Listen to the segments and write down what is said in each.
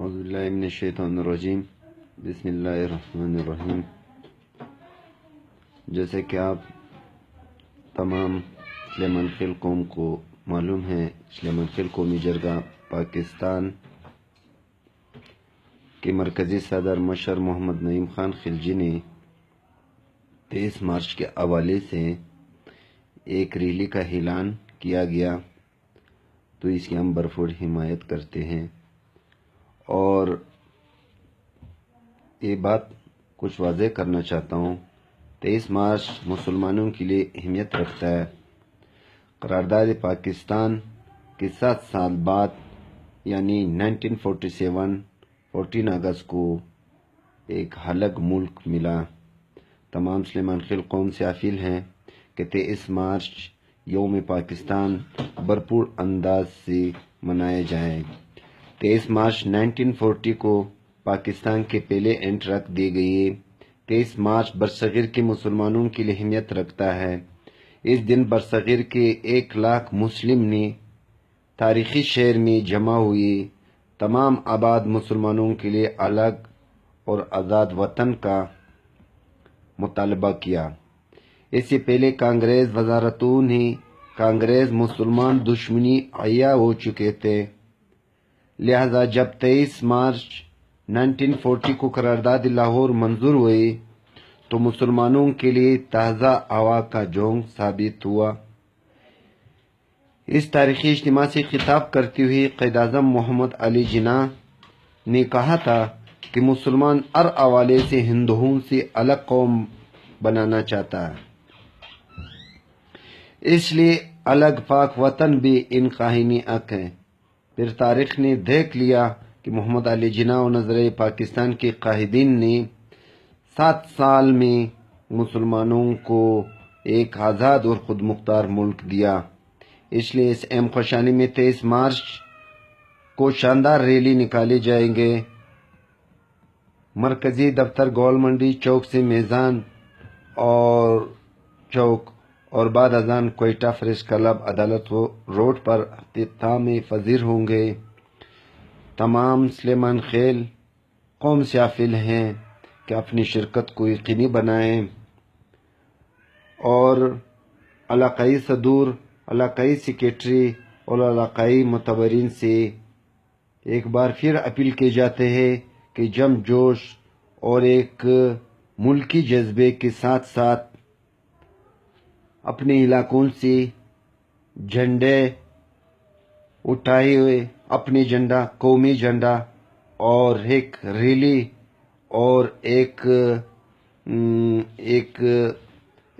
اعوذ باللہ من الشیطان الرجیم بسم اللہ الرحمن الرحیم۔ جیسے کہ آپ تمام سلیمان خیل قوم کو معلوم ہے، سلیمان خیل قومی جرگہ پاکستان کے مرکزی صدر مشر محمد نعیم خان خلجی نے 23 مارچ کے حوالے سے ایک ریلی کا اعلان کیا گیا، تو اس کی ہم بھرپور حمایت کرتے ہیں اور یہ بات کچھ واضح کرنا چاہتا ہوں۔ 23 مارچ مسلمانوں کے لیے اہمیت رکھتا ہے۔ قرارداد پاکستان کے 7 سال بعد یعنی 1947 14 اگست کو ایک الگ ملک ملا۔ تمام سلیمان خیل قوم سے اپیل ہے کہ 23 مارچ یوم پاکستان بھرپور انداز سے منایا جائے۔ 23 مارچ 1940 کو پاکستان کے پہلے اینٹ رکھ دی گئی۔ 23 مارچ برصغیر کے مسلمانوں کے لیے اہمیت رکھتا ہے۔ اس دن برصغیر کے 1 لاکھ مسلم نے تاریخی شہر میں جمع ہوئی تمام آباد مسلمانوں کے لیے الگ اور آزاد وطن کا مطالبہ کیا۔ اس سے پہلے کانگریس وزارتوں نے کانگریس مسلمان دشمنی عیاں ہو چکے تھے، لہذا جب 23 مارچ 1940 کو قرارداد لاہور منظور ہوئی تو مسلمانوں کے لیے تازہ ہوا کا جھونکا ثابت ہوا۔ اس تاریخی اجتماع سے خطاب کرتے ہوئے قائد اعظم محمد علی جناح نے کہا تھا کہ مسلمان ہر حوالے سے ہندوؤں سے الگ قوم بنانا چاہتا ہے، اس لیے الگ پاک وطن بھی ان کا آئینی حق ہے۔ پھر تاریخ نے دیکھ لیا کہ محمد علی جناح و نظریہ پاکستان کے قائدین نے 7 سال میں مسلمانوں کو ایک آزاد اور خود مختار ملک دیا۔ اس لیے اس اہم خوشانی میں 23 مارچ کو شاندار ریلی نکالے جائیں گے۔ مرکزی دفتر گول منڈی چوک سے میزان اور چوک اور بعد ازاں کوئٹہ پریس کلب عدالت روڈ پر اختتام پذیر ہوں گے۔ تمام سلیمان خیل قوم سے اپیل ہے کہ اپنی شرکت کو یقینی بنائیں اور علاقائی صدور، علاقائی سیکریٹری اور علاقائی معتبرین سے ایک بار پھر اپیل کی جاتے ہیں کہ جم جوش اور ایک ملکی جذبے کے ساتھ ساتھ اپنے علاقوں سے جھنڈے اٹھائے ہوئے اپنی جھنڈا، قومی جھنڈا اور ایک ریلی اور ایک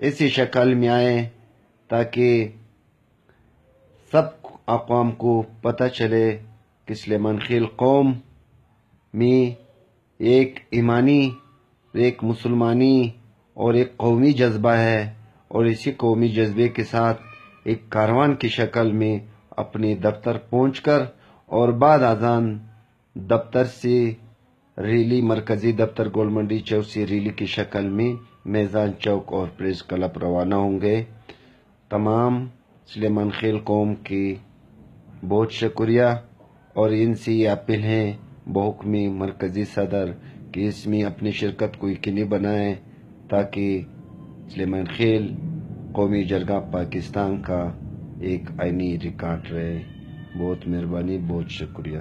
ایسی شکل میں آئے تاکہ سب اقوام کو پتہ چلے کہ سلیمان خیل قوم میں ایک ایمانی، ایک مسلمانی اور ایک قومی جذبہ ہے، اور اسی قومی جذبے کے ساتھ ایک کاروان کی شکل میں اپنے دفتر پہنچ کر اور بعد ازاں دفتر سے ریلی مرکزی دفتر گول منڈی چوک سے ریلی کی شکل میں میزان چوک اور پریس کلب روانہ ہوں گے۔ تمام سلیمان خیل قوم کی بہت شکریہ اور ان سے یہ اپیل ہے بحکم مرکزی صدر کہ اس میں اپنی شرکت کو یقینی بنائیں تاکہ سلیمان خیل قومی جرگہ پاکستان کا ایک آئینی ریکارڈ رہے۔ بہت مہربانی، بہت شکریہ۔